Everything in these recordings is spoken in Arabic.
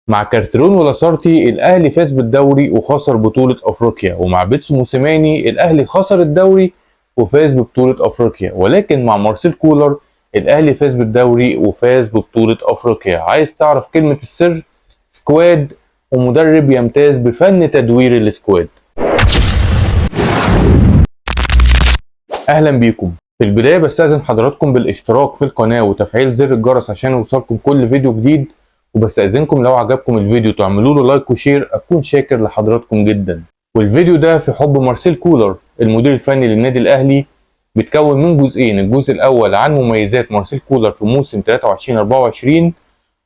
مع كارترون ولاسارتي الاهلي فاز بالدوري وخسر بطولة افريقيا، ومع بيتسو موسيماني الاهلي خسر الدوري وفاز ببطولة افريقيا، ولكن مع مارسيل كولر الاهلي فاز بالدوري وفاز ببطولة افريقيا. عايز تعرف كلمة السر؟ سكواد، ومدرب يمتاز بفن تدوير السكواد. اهلا بيكم. في البداية بستأذن حضراتكم بالاشتراك في القناة وتفعيل زر الجرس عشان يوصلكم كل فيديو جديد، وبستأذنكم لو عجبكم الفيديو تعملوا له لايك وشير، اكون شاكر لحضراتكم جدا. والفيديو ده في حب مارسيل كولر المدير الفني للنادي الاهلي، بيتكون من جزئين. الجزء الاول عن مميزات مارسيل كولر في موسم 23-24،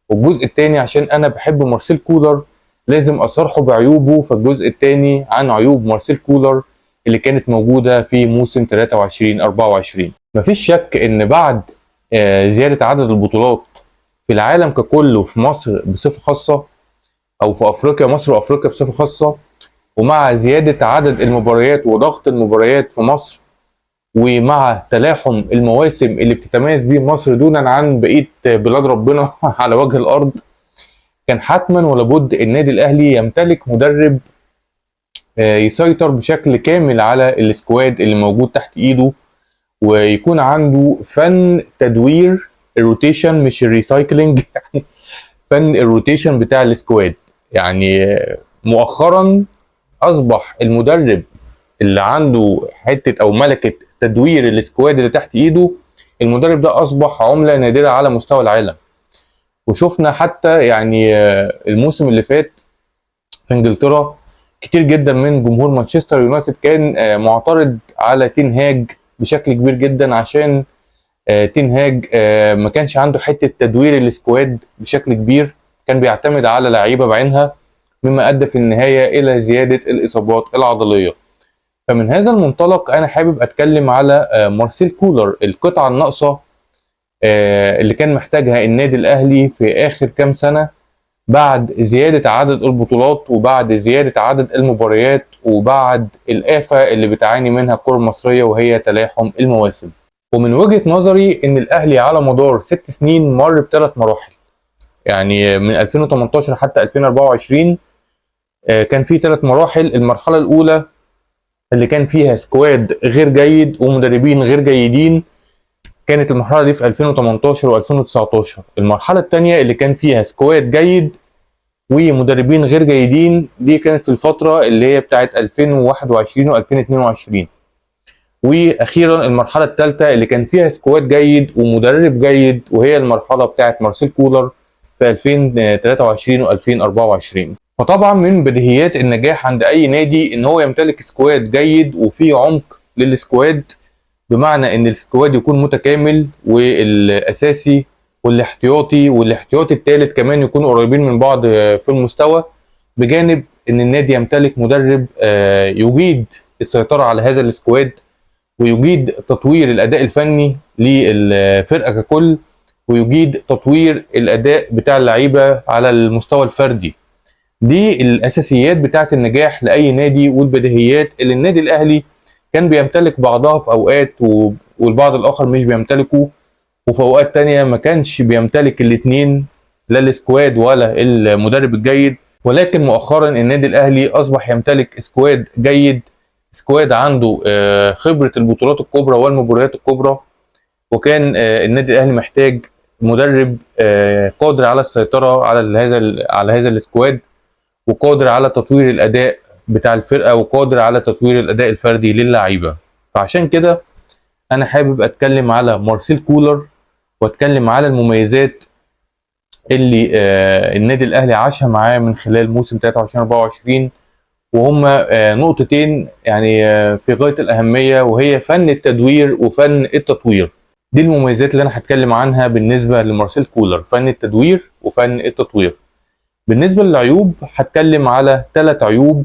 والجزء الثاني عشان انا بحب مارسيل كولر لازم اصارحه بعيوبه، فالجزء الثاني عن عيوب مارسيل كولر اللي كانت موجودة في موسم 23-24. مفيش شك ان بعد زيادة عدد البطولات في العالم ككل وفي مصر بصفة خاصة، او في افريقيا، مصر وافريقيا بصفة خاصة، ومع زيادة عدد المباريات وضغط المباريات في مصر، ومع تلاحم المواسم اللي بتتميز بيه مصر دونا عن بقية بلاد ربنا على وجه الارض، كان حتما ولابد النادي الاهلي يمتلك مدرب يسيطر بشكل كامل على السكواد اللي موجود تحت ايده، ويكون عنده فن تدوير الروتيشن مش الريسايكلينج فن الروتيشن بتاع السكواد. يعني مؤخرا اصبح المدرب اللي عنده حته او ملكه تدوير السكواد اللي تحت ايده، المدرب ده اصبح عمله نادره على مستوى العالم. وشفنا حتى يعني الموسم اللي فات في انجلترا كتير جدا من جمهور مانشستر يونايتد كان معترض على تين هاج بشكل كبير جدا، عشان تين هاج ما كانش عنده حته تدوير السكواد بشكل كبير، كان بيعتمد على لعيبه بعينها، مما ادى في النهايه الى زياده الاصابات العضليه. فمن هذا المنطلق انا حابب اتكلم على مارسيل كولر، القطعه الناقصه اللي كان محتاجها النادي الاهلي في اخر كام سنه، بعد زيادة عدد البطولات وبعد زيادة عدد المباريات وبعد الآفة اللي بتعاني منها الكرة المصرية وهي تلاحم المواسم. ومن وجهة نظري إن الأهلي على مدار 6 سنين مر بثلاث مراحل، يعني من 2018 حتى 2024 كان في ثلاث مراحل. المرحلة الأولى اللي كان فيها سكواد غير جيد ومدربين غير جيدين، كانت المرحلة دي في 2018 و2019. المرحلة الثانية اللي كان فيها سكواد جيد ومدربين غير جيدين، دي كانت في الفترة اللي هي بتاعت 2021 و2022. واخيرا المرحلة الثالثة اللي كان فيها سكواد جيد ومدرب جيد، وهي المرحلة بتاعت مارسيل كولر في 2023 و2024. فطبعا من بديهيات النجاح عند اي نادي ان هو يمتلك سكواد جيد وفيه عمق للسكواد، بمعنى ان السكواد يكون متكامل والاساسي والاحتياطي الثالث كمان يكونوا قريبين من بعض في المستوى، بجانب ان النادي يمتلك مدرب يجيد السيطرة على هذا السكواد، ويجيد تطوير الاداء الفني للفرقة ككل، ويجيد تطوير الاداء بتاع اللعيبة على المستوى الفردي. دي الاساسيات بتاعة النجاح لاي نادي، والبديهيات اللي النادي الاهلي كان بيمتلك بعضها في اوقات والبعض الاخر مش بيمتلكه، وفي اوقات تانية ما كانش بيمتلك الاتنين، لا السكواد ولا المدرب الجيد. ولكن مؤخرا النادي الاهلي اصبح يمتلك سكواد جيد، سكواد عنده خبرة البطولات الكبرى والمباريات الكبرى، وكان النادي الاهلي محتاج مدرب قادر على السيطرة على هذا السكواد، وقادر على تطوير الاداء بتاع الفرقة، وقادر على تطوير الاداء الفردي للعيبة. فعشان كده انا حابب اتكلم على مارسيل كولر، واتكلم على المميزات اللي النادي الاهلي عاشها معاه من خلال موسم 23-24، وهم نقطتين يعني في غايه الاهميه، وهي فن التدوير وفن التطوير. دي المميزات اللي انا هتكلم عنها بالنسبه لمارسيل كولر، فن التدوير وفن التطوير. بالنسبه للعيوب هتكلم على 3 عيوب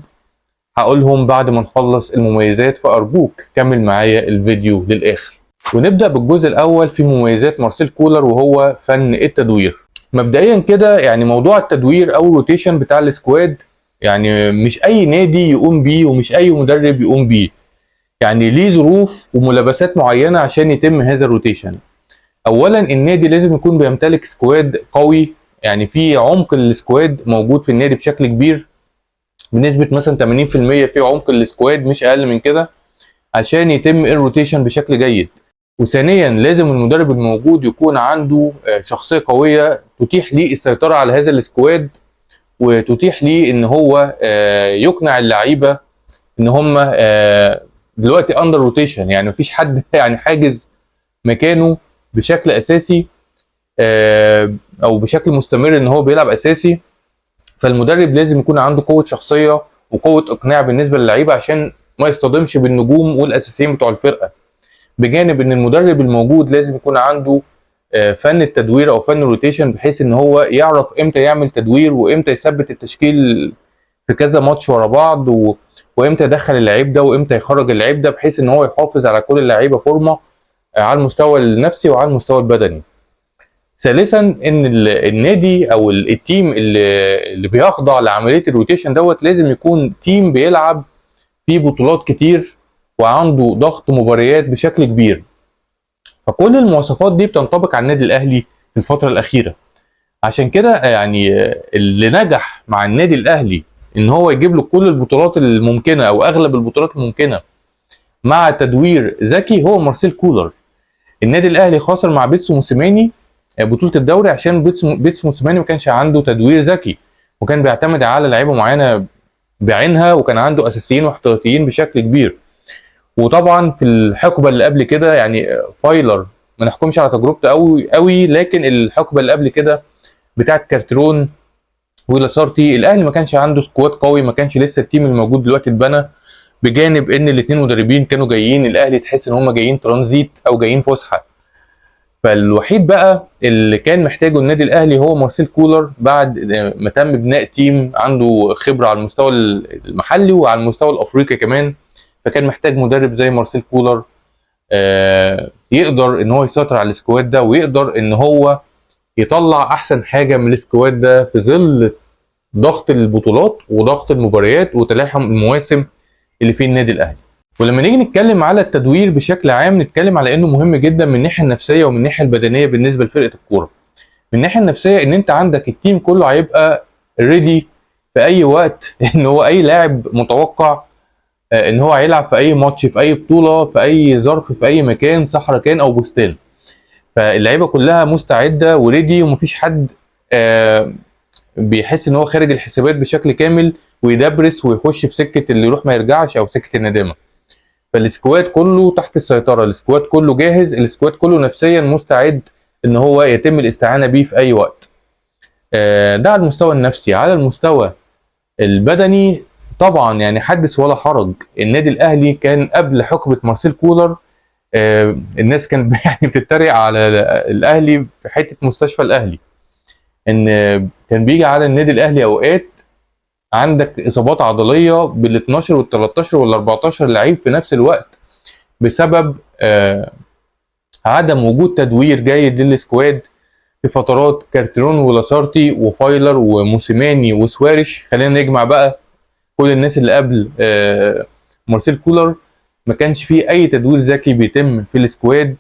هقولهم بعد ما نخلص المميزات، فارجوك كمل معايا الفيديو للاخر. ونبدأ بالجزء الأول في مميزات مارسيل كولر، وهو فن التدوير. مبدئيا كده يعني موضوع التدوير أو الروتيشن بتاع السكواد، يعني مش أي نادي يقوم بيه ومش أي مدرب يقوم بيه، يعني ليه ظروف وملابسات معينة عشان يتم هذا الروتيشن. أولا النادي لازم يكون بيمتلك سكواد قوي، يعني في عمق السكواد موجود في النادي بشكل كبير، بنسبه مثلا 80% في عمق السكواد مش اقل من كده، عشان يتم الروتيشن بشكل جيد. وثانيا لازم المدرب الموجود يكون عنده شخصيه قويه تتيح ليه السيطره على هذا السكواد، وتتيح ليه ان هو يقنع اللعيبه ان هم دلوقتي اندر روتيشن، يعني مفيش حد يعني حاجز مكانه بشكل اساسي او بشكل مستمر ان هو بيلعب اساسي. فالمدرب لازم يكون عنده قوه شخصيه وقوه اقناع بالنسبه للعيبه عشان ما يصطدمش بالنجوم والاساسيين بتوع الفرقه. بجانب ان المدرب الموجود لازم يكون عنده فن التدوير او فن الروتيشن، بحيث ان هو يعرف امتى يعمل تدوير وامتى يثبت التشكيل في كذا ماتش ورا بعض، وامتى يدخل اللعيب ده وامتى يخرج اللعيب ده، بحيث ان هو يحافظ على كل اللعيبه فورمه على المستوى النفسي وعلى المستوى البدني. ثالثا ان النادي او التيم اللي بيخضع لعمليه الروتيشن دوت لازم يكون تيم بيلعب في بطولات كتير وعنده ضغط مباريات بشكل كبير. فكل المواصفات دي بتنطبق على النادي الاهلي في الفتره الاخيره. عشان كده يعني اللي نجح مع النادي الاهلي ان هو يجيب له كل البطولات الممكنه او اغلب البطولات الممكنه مع تدوير ذكي هو مارسيل كولر. النادي الاهلي خسر مع بيتسو موسيماني بطوله الدوري عشان بيتسو موسيماني ما كانش عنده تدوير ذكي، وكان بيعتمد على لعيبه معينه بعينها، وكان عنده اساسيين واحتياطيين بشكل كبير. وطبعا في الحقبه اللي قبل كده يعني فايلر ما نحكمش على تجربته قوي قوي، لكن الحقبه اللي قبل كده بتاعت كارترون ولاسارتي الاهلي ما كانش عنده سكواد قوي، ما كانش لسه التيم الموجود دلوقتي اتبنى. بجانب ان الاثنين مدربين كانوا جايين الاهلي تحس ان هم جايين ترانزيت او جايين فسحه. فالوحيد بقى اللي كان محتاجه النادي الاهلي هو مارسيل كولر بعد ما تم بناء تيم عنده خبره على المستوى المحلي وعلى المستوى الافريقي كمان. فكان محتاج مدرب زي مارسيل كولر يقدر ان هو يسيطر على السكواد ده، ويقدر ان هو يطلع احسن حاجه من السكواد ده في ظل ضغط البطولات وضغط المباريات وتلاحم المواسم اللي فيه النادي الاهلي. ولما نيجي نتكلم على التدوير بشكل عام نتكلم على انه مهم جدا من الناحيه النفسيه ومن الناحيه البدنيه بالنسبه لفرقه الكوره. من الناحيه النفسيه ان انت عندك التيم كله هيبقى ريدي في اي وقت ان هو اي لاعب متوقع ان هو هيلعب في اي ماتش في اي بطوله في اي ظرف في اي مكان، صحراء كان او بستان. فاللعيبه كلها مستعده وريدي، ومفيش حد بيحس ان هو خارج الحسابات بشكل كامل ويدبرس ويخش في سكه اللي يروح ما يرجعش او سكه الندامه. فالسكواد كله تحت السيطره، السكواد كله جاهز، السكواد كله نفسيا مستعد ان هو يتم الاستعانه بيه في اي وقت. ده على المستوى النفسي. على المستوى البدني طبعا يعني حدث ولا حرج. النادي الاهلي كان قبل حقبه مارسيل كولر الناس كانت يعني بتتريق على الاهلي في حته مستشفى الاهلي، ان كان بيجي على النادي الاهلي اوقات عندك اصابات عضليه بال 12 وال 13 وال 14 لعيب في نفس الوقت بسبب عدم وجود تدوير جيد للسكواد في فترات كارتيرون ولاسارتي وفايلر وموسيماني وسوارش. خلينا نجمع بقى كل الناس اللي قبل مارسيل كولر. ما كانش فيه اي تدوير ذكي بيتم في السكواد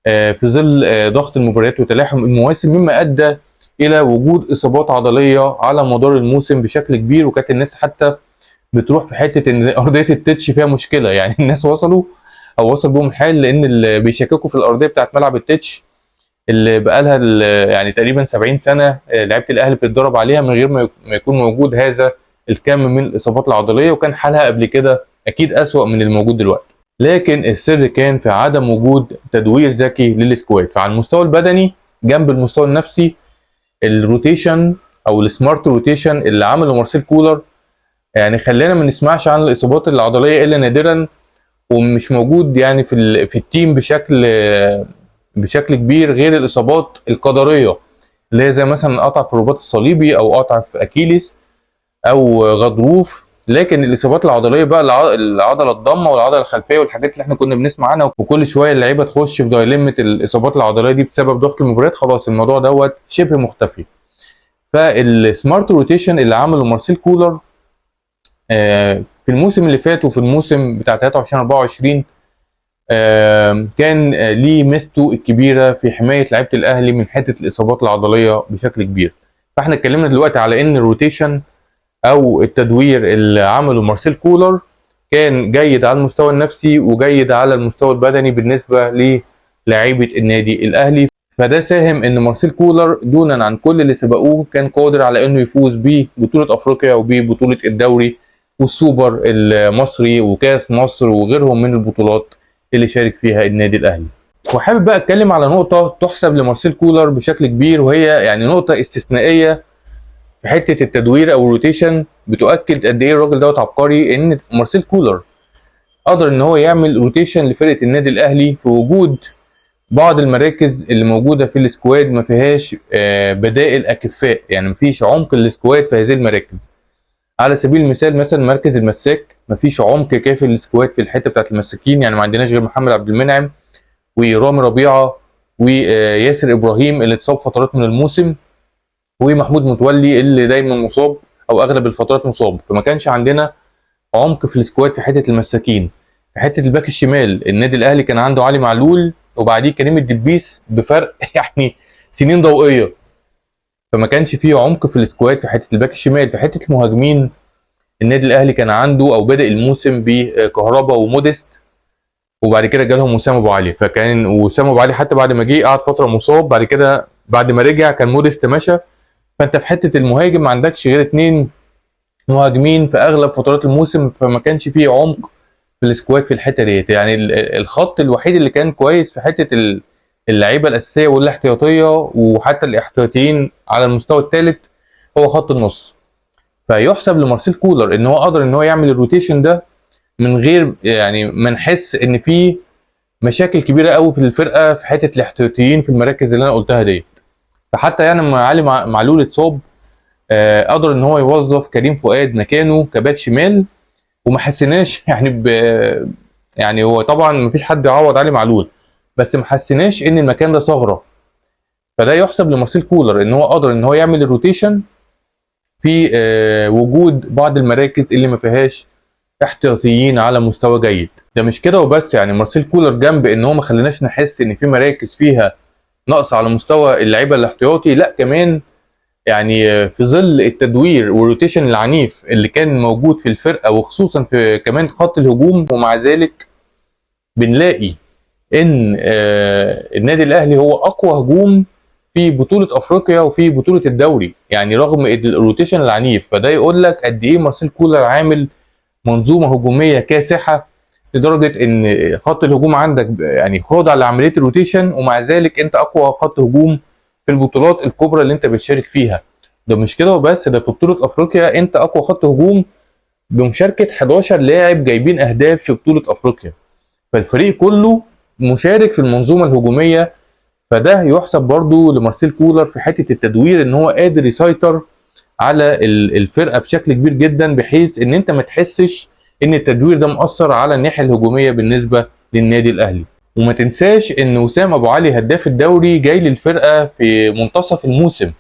في ظل ضغط المباريات وتلاحم المواسم، مما ادى الى وجود اصابات عضليه على مدار الموسم بشكل كبير. وكانت الناس حتى بتروح في حته ان ارضيه التتش فيها مشكله، يعني الناس وصلوا او وصل بهم الحال لان اللي بيشككوا في الارضيه بتاعت ملعب التتش اللي بقالها يعني تقريبا 70 سنه لعيبه الاهلي بتتدرب عليها من غير ما يكون موجود هذا الكم من الاصابات العضليه، وكان حالها قبل كده اكيد اسوأ من الموجود دلوقتي. لكن السر كان في عدم وجود تدوير ذكي للسكواد. فعلى المستوى البدني جنب المستوى النفسي الروتيشن او السمارت روتيشن اللي عمله مارسيل كولر يعني خلينا ما نسمعش عن الاصابات العضليه الا نادرا، ومش موجود يعني في التيم بشكل كبير غير الاصابات القدريه اللي هي زي مثلا قطع في الرباط الصليبي او قطع في اكيليس او غضروف. لكن الاصابات العضليه بقى العضله الضمه والعضله الخلفيه والحاجات اللي احنا كنا بنسمع عنها وكل شويه اللعيبه تخش في دايلمه الاصابات العضليه دي بسبب ضغط المباريات، خلاص الموضوع دوت شبه مختفي. فالسمارت روتيشن اللي عمله مارسيل كولر في الموسم اللي فات وفي الموسم بتاع 23 24 كان ليه ميزته الكبيره في حمايه لعيبه الاهلي من حته الاصابات العضليه بشكل كبير. فاحنا اتكلمنا دلوقتي على ان الروتيشن او التدوير اللي عمله مارسيل كولر كان جيد على المستوى النفسي وجيد على المستوى البدني بالنسبه للاعيبه النادي الاهلي. فده ساهم ان مارسيل كولر دونا عن كل اللي سبقوه كان قادر على انه يفوز ببطوله افريقيا وببطوله الدوري والسوبر المصري وكاس مصر وغيرهم من البطولات اللي شارك فيها النادي الاهلي. وحابب بقى اتكلم على نقطه تحسب لمارسيل كولر بشكل كبير، وهي يعني نقطه استثنائيه في حته التدوير او الروتيشن، بتؤكد قد ايه الراجل دوت عبقري. ان مارسيل كولر قدر ان هو يعمل روتيشن لفرقه النادي الاهلي في وجود بعض المراكز اللي موجوده في السكواد ما فيهاش بدائل اكفاء، يعني ما فيش عمق للسكواد في هذه المراكز. على سبيل المثال مثلا مركز المساك ما فيش عمق كافي للسكواد في الحته بتاعت المساكين، يعني ما عندناش غير محمد عبد المنعم ورامي ربيعه وياسر ابراهيم اللي اتصاب فترات من الموسم، ومحمود متولي اللي دايما مصاب او اغلب الفترات مصاب. فما كانش عندنا عمق في السكواد في حته المساكين. في حته الباك الشمال النادي الاهلي كان عنده علي معلول وبعديه كريم الدبيس بفرق يعني سنين ضوئيه، فما كانش فيه عمق في السكواد في حته الباك الشمال. في حته المهاجمين النادي الاهلي كان عنده او بدا الموسم بكهربا وموديست، وبعد كده جالهم وسام ابو علي. فكان وسام ابو علي حتى بعد ما جه قعد فتره مصاب، بعد كده بعد ما رجع كان موديست مشى. فانت في حته المهاجم ما عندكش غير اتنين مهاجمين في اغلب فترات الموسم، فما كانش فيه عمق في السكواد في الحته ديت. يعني الخط الوحيد اللي كان كويس في حته اللعيبه الاساسيه والاحتياطيه وحتى الاحتياطيين على المستوى الثالث هو خط النص. فيحسب لمارسيل كولر ان هو قدر ان هو يعمل الروتيشن ده من غير يعني ما نحس ان في مشاكل كبيره قوي في الفرقه في حته الاحتياطيين في المراكز اللي انا قلتها ديت. فحتى يعني لما علي معلول اتصاب قدر ان هو يوظف كريم فؤاد مكانه كباك شمال وما حسيناش يعني يعني هو طبعا ما فيش حد يعوض علي معلول، بس ما حسيناش ان المكان ده ثغره. فده يحسب لمارسيل كولر ان هو قدر ان هو يعمل الروتيشن في وجود بعض المراكز اللي ما فيهاش احتياطيين على مستوى جيد. ده مش كده وبس، يعني مارسيل كولر جنب ان هو ما خليناش نحس ان في مراكز فيها نقص على مستوى اللعيبه الاحتياطي، لا كمان يعني في ظل التدوير والروتيشن العنيف اللي كان موجود في الفرقه وخصوصا في كمان خط الهجوم، ومع ذلك بنلاقي ان النادي الاهلي هو اقوى هجوم في بطوله افريقيا وفي بطوله الدوري، يعني رغم الروتيشن العنيف. فده يقول لك قد ايه مارسيل كولر عامل منظومه هجوميه كاسحه، لدرجه ان خط الهجوم عندك يعني خاضع لعمليه الروتيشن، ومع ذلك انت اقوى خط هجوم في البطولات الكبرى اللي انت بتشارك فيها. ده مش كده وبس، ده في بطوله افريقيا انت اقوى خط هجوم بمشاركه 11 لاعب جايبين اهداف في بطوله افريقيا. فالفريق كله مشارك في المنظومه الهجوميه. فده يحسب برضو لمارسيل كولر في حته التدوير ان هو قادر يسيطر على الفرقه بشكل كبير جدا، بحيث ان انت ما تحسش ان التدوير ده مؤثر على الناحيه الهجوميه بالنسبه للنادي الاهلي. وما تنساش ان وسام ابو علي هداف الدوري جاي للفرقه في منتصف الموسم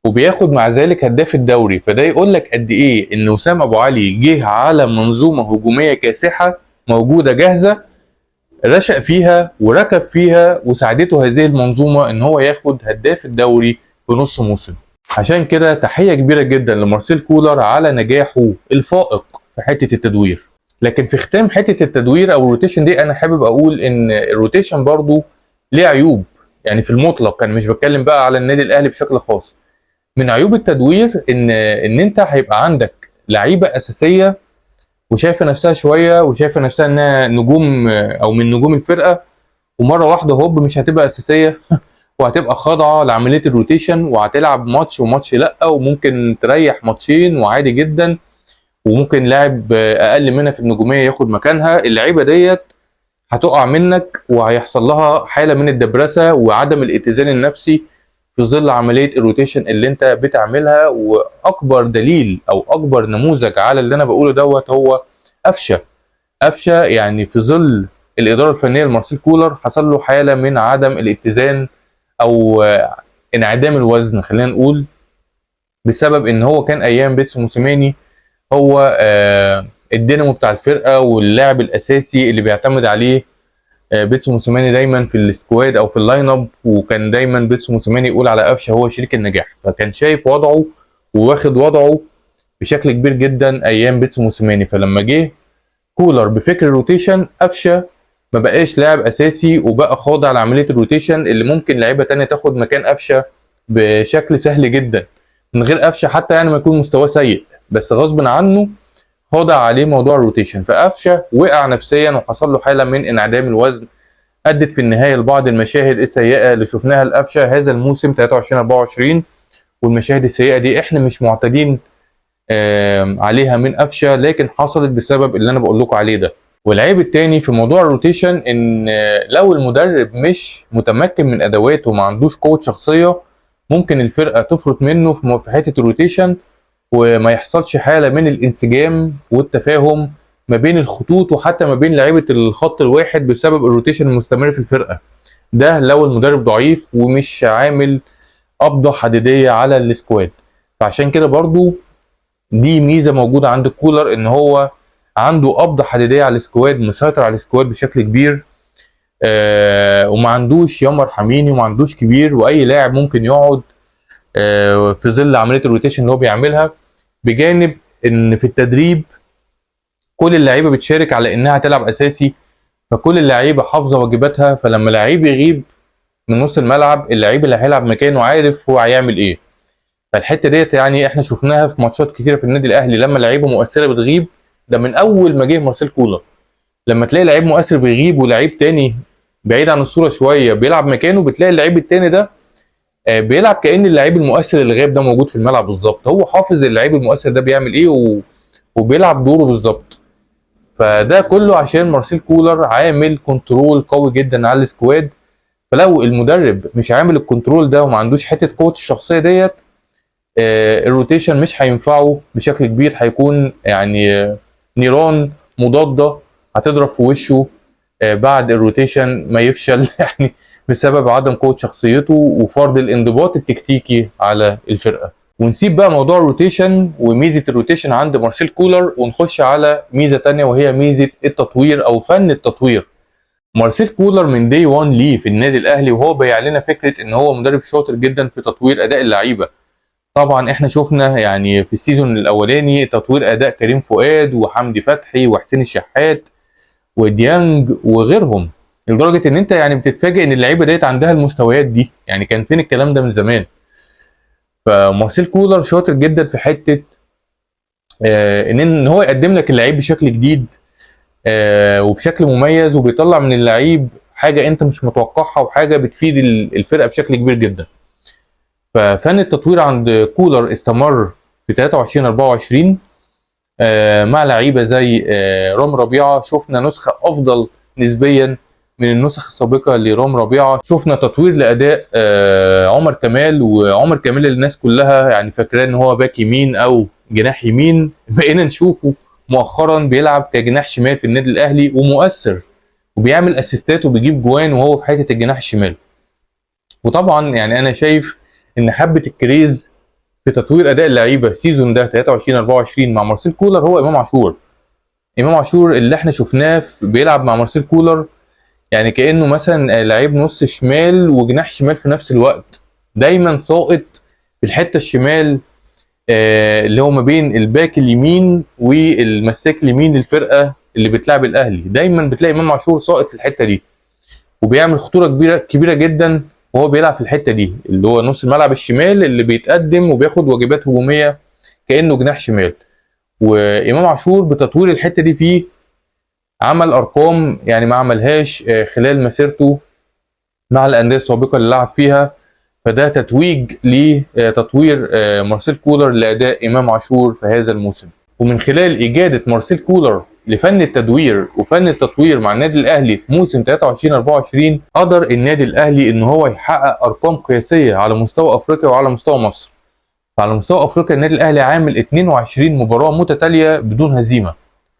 وبياخد مع ذلك هداف الدوري. فده يقول لك قد ايه ان وسام ابو علي جه على منظومه هجوميه كاسحه موجوده جاهزه، رشق فيها وركب فيها وساعدته هذه المنظومه ان هو ياخد هداف الدوري في نص موسم. عشان كده تحيه كبيره جدا لمارسيل كولر على نجاحه الفائق في حته التدوير. لكن في ختام حته التدوير او الروتيشن دي انا حابب اقول ان الروتيشن برضو ليه عيوب، يعني في المطلق انا مش بتكلم بقى على النادي الاهلي بشكل خاص. من عيوب التدوير ان انت هيبقى عندك لعيبه اساسيه وشايفه نفسها شويه وشايفه نفسها انها نجوم او من نجوم الفرقه، ومره واحده هوب مش هتبقى اساسيه وهتبقى خاضعه لعمليه الروتيشن وهتلعب ماتش وماتش لا، وممكن تريح ماتشين وعادي جدا، وممكن لاعب اقل منها في النجوميه ياخد مكانها. اللعيبه ديت هتقع منك وهيحصل لها حاله من الدبرسه وعدم الاتزان النفسي في ظل عمليه الروتيشن اللي انت بتعملها. واكبر دليل او اكبر نموذج على اللي انا بقوله دوت هو قفشه يعني في ظل الاداره الفنيه لمارسيل كولر حصل له حاله من عدم الاتزان او انعدام الوزن خلينا نقول، بسبب ان هو كان ايام بيتسو موسيماني هو الدينامو بتاع الفرقه واللاعب الاساسي اللي بيعتمد عليه بيتسو موسيماني دايما في السكواد او في اللاين اب، وكان دايما بيتسو موسيماني يقول على قفشه هو شريك النجاح، فكان شايف وضعه وواخد وضعه بشكل كبير جدا ايام بيتسو موسيماني. فلما جه كولر بفكر الروتيشن، قفشه ما بقاش لاعب اساسي وبقى خاضع لعمليه الروتيشن اللي ممكن لعيبه تانية تاخد مكان قفشه بشكل سهل جدا من غير قفشه حتى يعني ما يكون مستواه سيء، بس غصب عنه خاضع عليه موضوع الروتيشن. فقفشه وقع نفسيا وحصل له حاله من انعدام الوزن، ادت في النهايه لبعض المشاهد السيئه اللي شفناها لقفشه هذا الموسم 23 24، والمشاهد السيئه دي احنا مش معتادين عليها من قفشه، لكن حصلت بسبب اللي انا بقول لكم عليه ده. والعيب التاني في موضوع الروتيشن ان لو المدرب مش متمكن من ادواته وما عندوش قوه شخصيه، ممكن الفرقه تفرط منه في حته الروتيشن، وما يحصلش حاله من الانسجام والتفاهم ما بين الخطوط وحتى ما بين لعيبه الخط الواحد بسبب الروتيشن المستمر في الفرقه. ده لو المدرب ضعيف ومش عامل قبضه حديديه على السكواد. فعشان كده برضو دي ميزه موجوده عند الكولر، ان هو عنده قبضه حديديه على السكواد، مسيطر على السكواد بشكل كبير، وما عندوش يمر حميني وما عندوش كبير، واي لاعب ممكن يقعد في ظل عمليه الروتيشن اللي هو بيعملها. بجانب ان في التدريب كل اللعيبه بتشارك على انها تلعب اساسي، فكل اللعيبه حافظه واجباتها، فلما لعيب يغيب من نص الملعب اللعيب اللي هيلعب مكانه عارف هو هيعمل ايه. فالحته ديت يعني احنا شفناها في ماتشات كتيره في النادي الاهلي لما لعيبه مؤثره بتغيب، ده من اول ما جه مارسيل كولر. لما تلاقي لعيب مؤثر بيغيب ولعيب تاني بعيد عن الصوره شويه بيلعب مكانه، بتلاقي اللعيب التاني ده بيلعب كأن اللعيب المؤثر اللي غايب ده موجود في الملعب بالظبط، هو حافظ اللعيب المؤثر ده بيعمل ايه وبيلعب دوره بالظبط. فده كله عشان مارسيل كولر عامل كنترول قوي جدا على السكواد. فلو المدرب مش عامل الكنترول ده وما عندوش حته قوه الشخصيه ديت، الروتيشن مش هينفعه بشكل كبير، هيكون يعني نيران مضاده هتضرب في وشه بعد الروتيشن ما يفشل يعني بسبب عدم قوه شخصيته وفرض الانضباط التكتيكي على الفرقه. ونسيب بقى موضوع الروتيشن وميزه الروتيشن عند مارسيل كولر، ونخش على ميزه تانية وهي ميزه التطوير او فن التطوير. مارسيل كولر من دي 1 ليه في النادي الاهلي وهو بيع لنا فكره ان هو مدرب شاطر جدا في تطوير اداء اللعيبه. طبعا احنا شفنا يعني في السيزون الاولاني تطوير اداء كريم فؤاد وحمدي فتحي وحسين الشحات وديانج وغيرهم، لدرجه ان انت يعني بتتفاجئ ان اللعيبه ديت عندها المستويات دي، يعني كان فين الكلام ده من زمان. فمارسيل كولر شاطر جدا في حته ان هو يقدم لك اللعيب بشكل جديد وبشكل مميز، وبيطلع من اللعيب حاجه انت مش متوقعها وحاجه بتفيد الفرقه بشكل كبير جدا. ففن التطوير عند كولر استمر في 23 24 مع لعيبه زي رام ربيعه، شفنا نسخه افضل نسبيا من النسخ السابقه لرام ربيعه. شفنا تطوير لاداء عمر كمال، وعمر كمال اللي الناس كلها يعني فاكراه ان هو باك يمين او جناح يمين، بقينا نشوفه مؤخرا بيلعب كجناح شمال في النادي الاهلي ومؤثر وبيعمل اسيستات وبيجيب جوان وهو في حته الجناح الشمال. وطبعا يعني انا شايف ان حبه الكريز في تطوير اداء اللعيبه السيزون ده 23 24 مع مارسيل كولر هو امام عاشور. امام عاشور اللي احنا شفناه بيلعب مع مارسيل كولر يعني كانه مثلا لعيب نص شمال وجناح شمال في نفس الوقت، دايما ساقط في الحته الشمال اللي هو ما بين الباك اليمين والمساك اليمين للفرقه اللي بتلعب الاهلي، دايما بتلاقي امام عاشور ساقط في الحته دي وبيعمل خطوره كبيره جدا وهو بيلعب في الحته دي اللي هو نص الملعب الشمال اللي بيتقدم وبياخد واجبات هجوميه كانه جناح شمال. وامام عاشور بتطوير الحته دي فيه عمل ارقام يعني ما عملهاش خلال مسيرته مع الانديه السابقه اللي لعب فيها. فده تتويج لتطوير مارسيل كولر لاداء امام عاشور في هذا الموسم. ومن خلال اجاده مارسيل كولر لفن التدوير وفن التطوير مع النادي الاهلي في موسم 23 24 قدر النادي الاهلي ان هو يحقق ارقام قياسيه على مستوى افريقيا وعلى مستوى مصر. فعلى مستوى افريقيا النادي الاهلي عامل 22 مباراه متتاليه بدون هزيمه،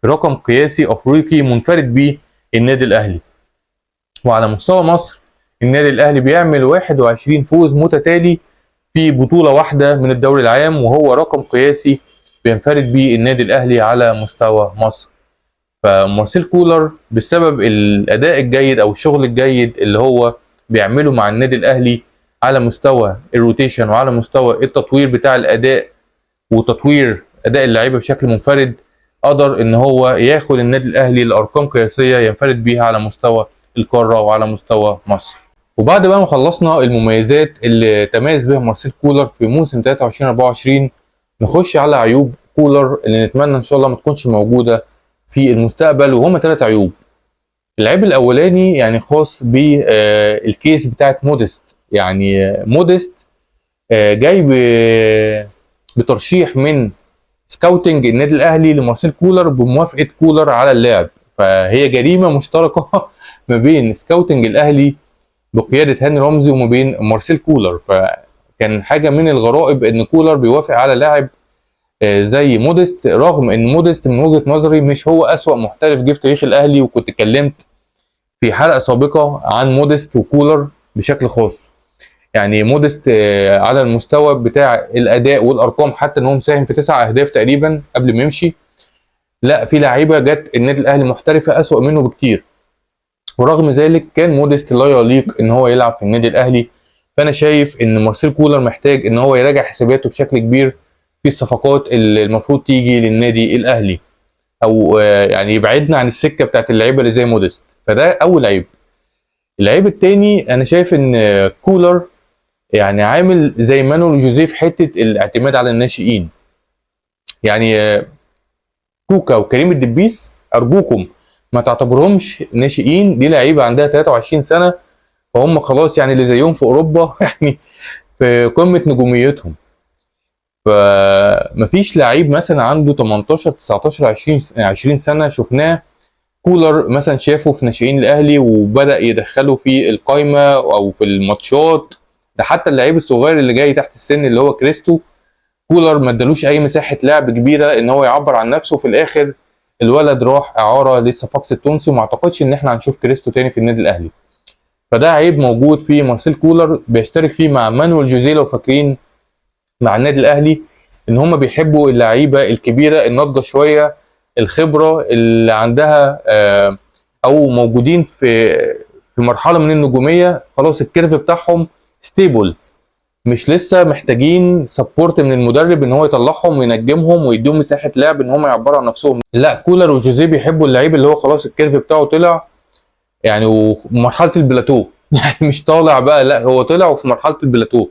رقم قياسي افريقي منفرد به النادي الاهلي. وعلى مستوى مصر النادي الاهلي بيعمل 21 فوز متتالي في بطوله واحده من الدوري العام، وهو رقم قياسي بينفرد به النادي الاهلي على مستوى مصر. فمارسيل كولر بسبب الاداء الجيد او الشغل الجيد اللي هو بيعمله مع النادي الاهلي على مستوى الروتيشن وعلى مستوى التطوير بتاع الاداء وتطوير اداء اللعيبه بشكل منفرد، قدر ان هو ياخد النادي الاهلي لارقام قياسيه ينفرد بيها على مستوى القاره وعلى مستوى مصر. وبعد بقى ما خلصنا المميزات اللي تميز بها مارسيل كولر في موسم 23 24، نخش على عيوب كولر اللي نتمنى ان شاء الله ما تكونش موجوده في المستقبل، وهما 3 عيوب. العيب الاولاني يعني خاص بالكيس بتاعت موديست. يعني موديست جاي بترشيح من سكاوتنج النادي الاهلي لمارسيل كولر بموافقه كولر على اللاعب، فهي جريمه مشتركه ما بين سكاوتنج الاهلي بقياده هاني رمزي وما بين مارسيل كولر. فكان حاجه من الغرائب ان كولر بيوافق على لاعب زي موديست، رغم ان موديست من وجهه نظري مش هو اسوأ محترف جه في تاريخ الاهلي، وكنت اتكلمت في حلقه سابقه عن موديست وكولر بشكل خاص. يعني موديست على المستوى بتاع الاداء والارقام، حتى ان هو مساهم في 9 اهداف تقريبا قبل ما يمشي، لا في لعيبه جت النادي الاهلي محترفه اسوأ منه بكتير، ورغم ذلك كان موديست لا يليق ان هو يلعب في النادي الاهلي. فانا شايف ان مارسيل كولر محتاج ان هو يراجع حساباته بشكل كبير في الصفقات اللي المفروض تيجي للنادي الاهلي، او يعني يبعدنا عن السكه بتاعت اللعيبه اللي زي موديست. فده اول عيب. العيب الثاني انا شايف ان كولر يعني عامل زي مانويل جوزيه في حته الاعتماد على الناشئين. يعني كوكا وكريم الدبيس ارجوكم ما تعتبرهمش ناشئين، دي لعيبه عندها 23 سنه، فهم خلاص يعني اللي زيهم في اوروبا يعني في قمه نجوميتهم. فمفيش لعيب مثلا عنده 18 19 20 سنه شفناه كولر مثلا شافه في ناشئين الاهلي وبدا يدخله في القايمه او في الماتشات. ده حتى اللعيب الصغير اللي جاي تحت السن اللي هو كريستو، كولر ما ادالوش اي مساحه لعب كبيره ان هو يعبر عن نفسه. في الاخر الولد راح اعاره للصفاقس التونسي، وما اعتقدش ان احنا هنشوف كريستو تاني في النادي الاهلي. فده عيب موجود في مارسيل كولر بيشترك فيه مع مانويل جوزيه لو فاكرين مع النادي الاهلي، ان هم بيحبوا اللعيبه الكبيره الناضجه شويه، الخبره اللي عندها او موجودين في مرحله من النجوميه، خلاص الكيرف بتاعهم ستيبل، مش لسه محتاجين سبورت من المدرب ان هو يطلعهم وينجمهم ويديهم مساحه لعب ان هم يعبروا عن نفسهم. لا كولر وجوزيه بيحبوا اللعيب اللي هو خلاص الكيرف بتاعه طلع يعني، ومرحله البلاتو يعني مش طالع بقى، لا هو طلع وفي مرحله البلاتو.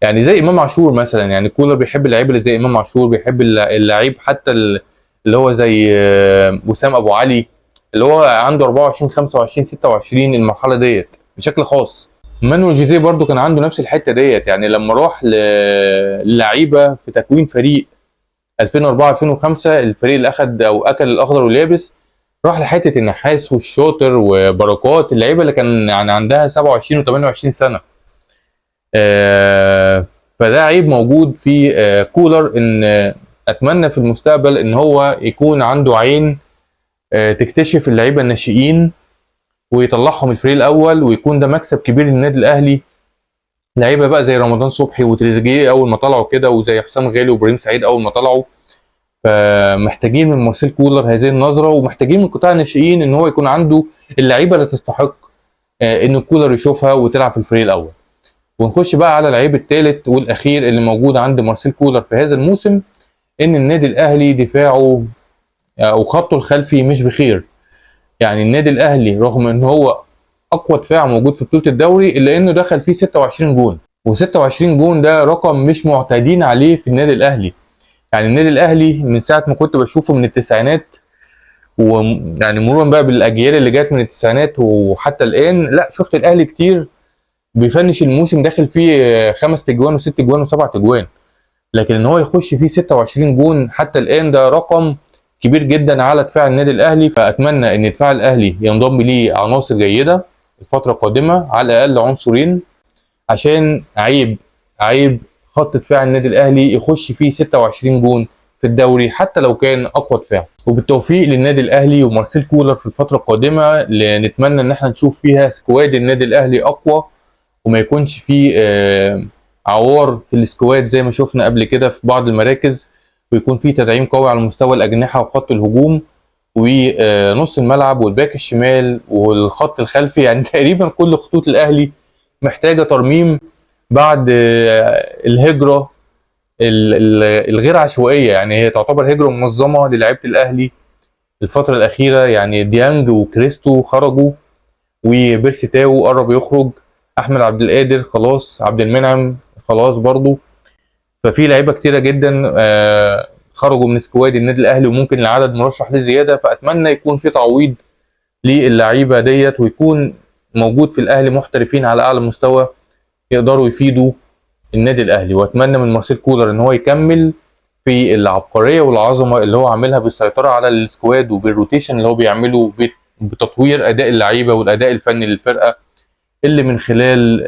يعني زي امام عاشور مثلا، يعني كولر بيحب اللعيبه اللي زي امام عاشور، بيحب اللعيب حتى اللي هو زي وسام ابو علي اللي هو عنده 24 25 26 المرحله ديت بشكل خاص. مانويل جوزيه برضو كان عنده نفس الحته ديت، يعني لما راح للعيبه في تكوين فريق 2004 2005 الفريق اللي اخد او اكل الاخضر واليابس، راح لحته النحاس والشاطر وبركات، اللعيبه اللي كان يعني عندها 27 و28 سنه. فده عيب موجود في كولر، ان اتمنى في المستقبل ان هو يكون عنده عين تكتشف اللعيبه الناشئين ويطلعهم الفريق الاول، ويكون ده مكسب كبير للنادي الاهلي. لعيبه بقى زي رمضان صبحي وتريزيجيه اول ما طلعوا كده، وزي حسام غالي وابراهيم سعيد اول ما طلعوا. فمحتاجين من مارسيل كولر هذه النظره، ومحتاجين من قطاع الناشئين ان هو يكون عنده اللعيبه اللي تستحق ان كولر يشوفها وتلعب في الفريق الاول. ونخش بقى على العيب الثالث والاخير اللي موجود عند مارسيل كولر في هذا الموسم، ان النادي الاهلي دفاعه او خطه الخلفي مش بخير. يعني النادي الاهلي رغم ان هو اقوى دفاع موجود في بطوله الدوري، الا انه دخل فيه 26 جون، و26 جون ده رقم مش معتادين عليه في النادي الاهلي. يعني النادي الاهلي من ساعه ما كنت بشوفه من التسعينات، ويعني مرورا بقى بالاجيال اللي جت من التسعينات وحتى الان، لا شفت الاهلي كتير بيفنش الموسم داخل فيه 5 اجوان و6 اجوان و7 اجوان، لكن ان هو يخش فيه 26 جون حتى الان ده رقم كبير جدا على دفاع النادي الاهلي. فاتمنى ان دفاع الاهلي ينضم ليه عناصر جيده الفتره القادمه، على الاقل عنصرين، عشان عيب خط دفاع النادي الاهلي يخش فيه 26 جون في الدوري حتى لو كان اقوى دفاع. وبالتوفيق للنادي الاهلي ومارسيل كولر في الفتره القادمه، نتمنى ان احنا نشوف فيها سكواد النادي الاهلي اقوى، وما يكونش فيه عوار في السكواد زي ما شفنا قبل كده في بعض المراكز، ويكون فيه تدعيم قوي على مستوى الاجنحه وخط الهجوم، ونص الملعب والباك الشمال والخط الخلفي. يعني تقريبا كل خطوط الاهلي محتاجه ترميم بعد الهجره الغير عشوائيه. يعني هي تعتبر هجره منظمه للاعيبه الاهلي الفتره الاخيره. يعني ديانج وكريستو خرجوا، وبيرسي تاو قرب يخرج، احمد عبد القادر خلاص، عبد المنعم خلاص برضو. ففي لعيبه كتيره جدا خرجوا من سكواد النادي الاهلي، وممكن العدد مرشح لزياده. فاتمنى يكون في تعويض للعيبه ديت، ويكون موجود في الاهلي محترفين على اعلى مستوى يقدروا يفيدوا النادي الاهلي. واتمنى من مارسيل كولر ان هو يكمل في العبقريه والعظمه اللي هو عاملها بالسيطره على السكواد وبالروتيشن اللي هو بيعمله، بتطوير اداء اللعيبه والاداء الفني للفرقه، اللي من خلال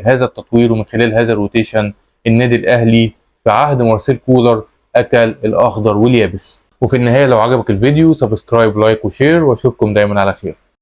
هذا التطوير ومن خلال هذا الروتيشن النادي الاهلي في عهد مارسيل كولر اكل الاخضر واليابس. وفي النهايه لو عجبك الفيديو سبسكرايب لايك وشير، واشوفكم دايما على خير.